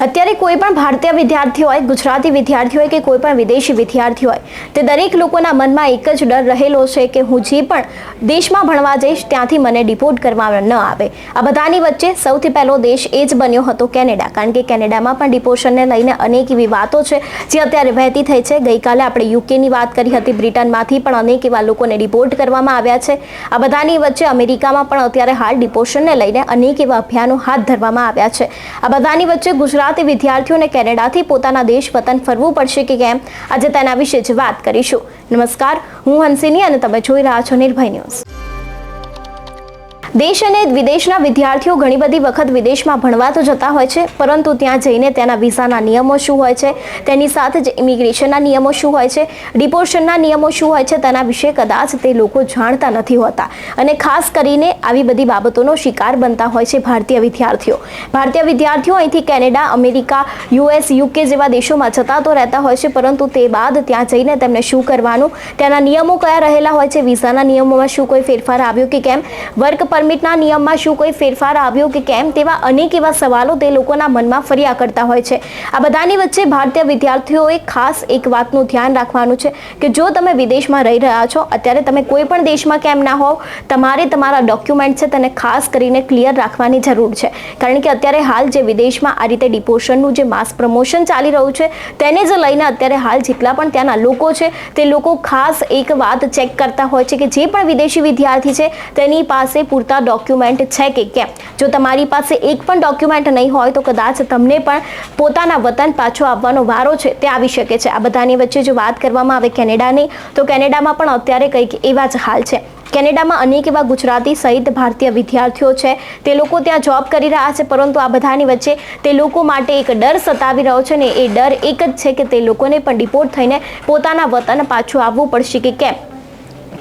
અત્યારે કોઈ પણ ભારતીય વિદ્યાર્થી હોય, ગુજરાતી વિદ્યાર્થી હોય કે કોઈ પણ વિદેશી વિદ્યાર્થી હોય, તે દરેક લોકોના મનમાં એક જ ડર રહેલો છે કે હું જે પણ દેશમાં ભણવા જઈશ ત્યાંથી મને ડિપોર્ટ કરવામાં ન આવે। આ બધાની વચ્ચે સૌથી પહેલો દેશ એ જ બન્યો હતો કેનેડા, કારણ કે કેનેડામાં પણ ડિપોર્શનને લઈને અનેક એવી વાતો છે જે અત્યારે વહેતી થઈ છે। ગઈકાલે આપણે યુકેની વાત કરી હતી, બ્રિટનમાંથી પણ અનેક એવા લોકોને ડિપોર્ટ કરવામાં આવ્યા છે। આ બધાની વચ્ચે અમેરિકામાં પણ અત્યારે હાલ ડિપોર્શનને લઈને અનેક એવા અભિયાનો હાથ ધરવામાં આવ્યા છે। આ બધાની વચ્ચે ગુજરાતી વિદ્યાર્થીઓને કેનેડાથી પોતાના દેશ વતન ફરવું પડશે કે કેમ, આજે તેના વિશે જ વાત કરીશું। નમસ્કાર, હું હંસિની અને તમે જોઈ રહ્યા છો નિર્ભય ન્યૂઝ। દેશ અને વિદેશના વિદ્યાર્થીઓ ઘણી બધી વખત વિદેશમાં ભણવા તો જતા હોય છે, પરંતુ ત્યાં જઈને તેના વિઝાના નિયમો શું હોય છે, તેની સાથે જ ઇમિગ્રેશનના નિયમો શું હોય છે, ડિપોર્શનના નિયમો શું હોય છે, તેના વિશે કદાચ તે લોકો જાણતા નથી હોતા અને ખાસ કરીને આવી બધી બાબતોનો શિકાર બનતા હોય છે ભારતીય વિદ્યાર્થીઓ। ભારતીય વિદ્યાર્થીઓ અહીંથી કેનેડા, અમેરિકા, યુએસ, યુકે જેવા દેશોમાં જતા તો રહેતા હોય છે, પરંતુ તે બાદ ત્યાં જઈને તેમને શું કરવાનું, તેના નિયમો કયા રહેલા હોય છે, વિઝાના નિયમોમાં શું કોઈ ફેરફાર આવ્યો કે કેમ, વર્ક પરમિટના નિયમમાં શું કોઈ ફેરફાર આવ્યો કે કેમ, તેવા અનેક એવા સવાલો તે લોકોના મનમાં ફર્યા કરતા હોય છે। આ બધાની વચ્ચે ભારતીય વિદ્યાર્થીઓએ ખાસ એક વાતનું ધ્યાન રાખવાનું છે કે જો તમે વિદેશમાં રહી રહ્યા છો, અત્યારે તમે કોઈ પણ દેશમાં કેમ ના હોવ, તમારે તમારા ડોક્યુમેન્ટ છે તેને ખાસ કરીને ક્લિયર રાખવાની જરૂર છે, કારણ કે અત્યારે હાલ જે વિદેશમાં આ રીતે ડિપોર્શનનું જે માસ પ્રમોશન ચાલી રહ્યું છે તેને જ લઈને અત્યારે હાલ જેટલા પણ ત્યાંના લોકો છે તે લોકો ખાસ એક વાત ચેક કરતા હોય છે કે જે પણ વિદેશી વિદ્યાર્થી છે તેની પાસે પૂરતા ડોક્યુમેન્ટ છે કે કેમ। જો તમારી પાસે એક પણ ડોક્યુમેન્ટ નહીં હોય તો કદાચ તમને પણ પોતાના વતન પાછો આવવાનો વારો છે તે આવી શકે છે। આ બધાની વચ્ચે જો વાત કરવામાં આવે કેનેડાની, તો કેનેડામાં પણ અત્યારે કંઈક એવા જ હાલ છે। કેનેડામાં અનેક એવા ગુજરાતી સહિત ભારતીય વિદ્યાર્થીઓ છે, તે લોકો ત્યાં જોબ કરી રહ્યા છે, પરંતુ આ બધાની વચ્ચે તે લોકો માટે એક ડર સતાવી રહ્યો છે ને એ ડર એક જ છે કે તે લોકોને પણ ડિપોર્ટ થઈને પોતાના વતન પાછું આવવું પડશે કે કેમ।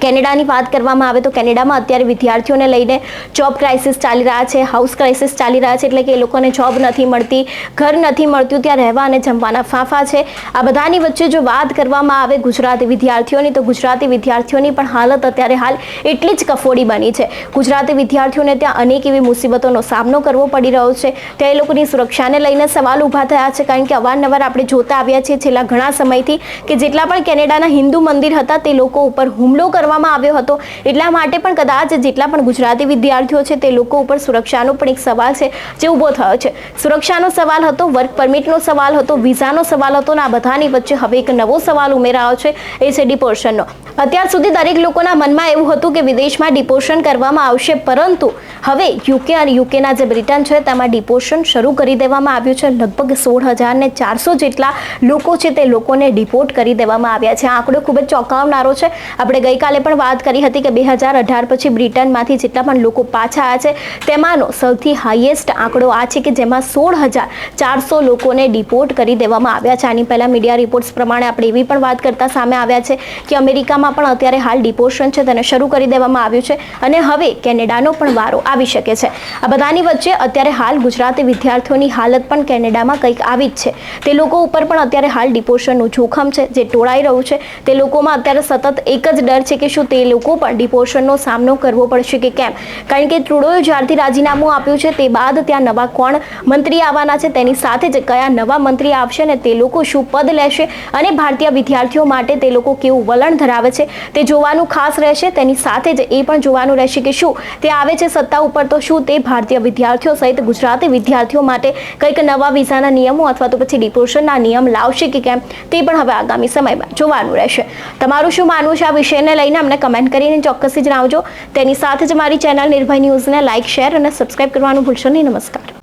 કેનેડાની વાત કરવામાં આવે તો કેનેડામાં અત્યારે વિદ્યાર્થીઓને લઈને જોબ ક્રાઇસિસ ચાલી રહ્યા છે, હાઉસ ક્રાઇસિસ ચાલી રહ્યા છે, એટલે કે એ લોકોને જોબ નથી મળતી, ઘર નથી મળતું, ત્યાં રહેવા અને જમવાના ફાંફા છે। આ બધાની વચ્ચે જો વાત કરવામાં આવે ગુજરાતી વિદ્યાર્થીઓની, તો ગુજરાતી વિદ્યાર્થીઓની પણ હાલત અત્યારે હાલ એટલી જ કફોડી બની છે। ગુજરાતી વિદ્યાર્થીઓને ત્યાં અનેક એવી મુસીબતોનો સામનો કરવો પડી રહ્યો છે। ત્યાં એ લોકોની સુરક્ષાને લઈને સવાલ ઊભા થયા છે, કારણ કે અવારનવાર આપણે જોતા આવ્યા છીએ છેલ્લા ઘણા સમયથી કે જેટલા પણ કેનેડાના હિન્દુ મંદિર હતા તે લોકો ઉપર હુમલો કરવામાં આવ્યો હતો, એટલા માટે પણ કદાચ જેટલા પણ ગુજરાતી વિદ્યાર્થીઓ છે તે લોકો ઉપર સુરક્ષાનો પણ એક સવાલ છે જે ઊભો થયો છે। સુરક્ષાનો સવાલ હતો, વર્ક પરમિટનો સવાલ હતો, વિઝાનો સવાલ હતો અને આ બધાની વચ્ચે હવે એક નવો સવાલ ઉમેરાયો છે, એ છે ડિપોર્શનનો। અત્યાર સુધી દરેક લોકોના મનમાં એવું હતું કે વિદેશમાં ડિપોર્શન કરવામાં આવશે, પરંતુ હવે યુકે અને યુકેના જે બ્રિટન છે તેમાં ડિપોર્શન શરૂ કરી દેવામાં આવ્યું છે। લગભગ 16,400 જેટલા લોકો છે તે લોકોને ડિપોર્ટ કરી દેવામાં આવ્યા છે। આ આંકડો ખૂબ જ ચોંકાવનારો છે। આપણે ગઈકાલે પણ વાત કરી હતી કે 2018 પછી બ્રિટનમાંથી જેટલા પણ લોકો પાછા આવ્યા છે તેમાંનો સૌથી હાઈએસ્ટ આંકડો આ છે કે જેમાં 16,400 લોકોને ડિપોર્ટ કરી દેવામાં આવ્યા છે। આની પહેલા મીડિયા રિપોર્ટ્સ પ્રમાણે આપણે એવી પણ વાત કરતા સામે આવ્યા છે કે અમેરિકામાં પણ અત્યારે હાલ ડિપોર્શન છે તેને શરૂ કરી દેવામાં આવ્યું છે અને હવે કેનેડાનો પણ વારો આવી શકે છે। આ બધાની વચ્ચે અત્યારે હાલ ગુજરાતી વિદ્યાર્થીઓની હાલત પણ કેનેડામાં કંઈક આવી જ છે। તે લોકો ઉપર પણ અત્યારે હાલ ડિપોર્શનનું જોખમ છે જે ટોળાઈ રહ્યું છે। તે લોકોમાં અત્યારે સતત એક જ ડર છે કે શું તે લોકો પણ ડિપોર્શનનો સામનો કરવો પડશે કે કેમ, કારણ કે ટ્રુડોએ જ્યારથી રાજીનામું આપ્યું છે તે બાદ ત્યાં નવા કોણ મંત્રી આવવાના છે, તેની સાથે જ કયા નવા મંત્રી આવશે ને તે લોકો શું પદ લેશે અને ભારતીય વિદ્યાર્થીઓ માટે તે લોકો કેવું વલણ ધરાવે છે તે જોવાનું ખાસ રહેશે। તેની સાથે જ એ પણ જોવાનું રહેશે કે શું તે આવે છે સત્તા ઉપર તો શું તે ભારતીય વિદ્યાર્થીઓ સહિત ગુજરાતી વિદ્યાર્થીઓ માટે કંઈક નવા વિઝાના નિયમો અથવા તો પછી ડિપોર્શનના નિયમ લાવશે કે કેમ, તે પણ હવે આગામી સમયમાં જોવાનું રહેશે। તમારું શું માનવું છે આ વિષયને લઈને અમને કમેન્ટ કરીને ચોક્કસથી જણાવજો। તેની સાથે જ મારી ચેનલ નિર્ભય ન્યૂઝને લાઇક, શેર અને સબસ્ક્રાઇબ કરવાનું ભૂલશો નહીં। નમસ્કાર।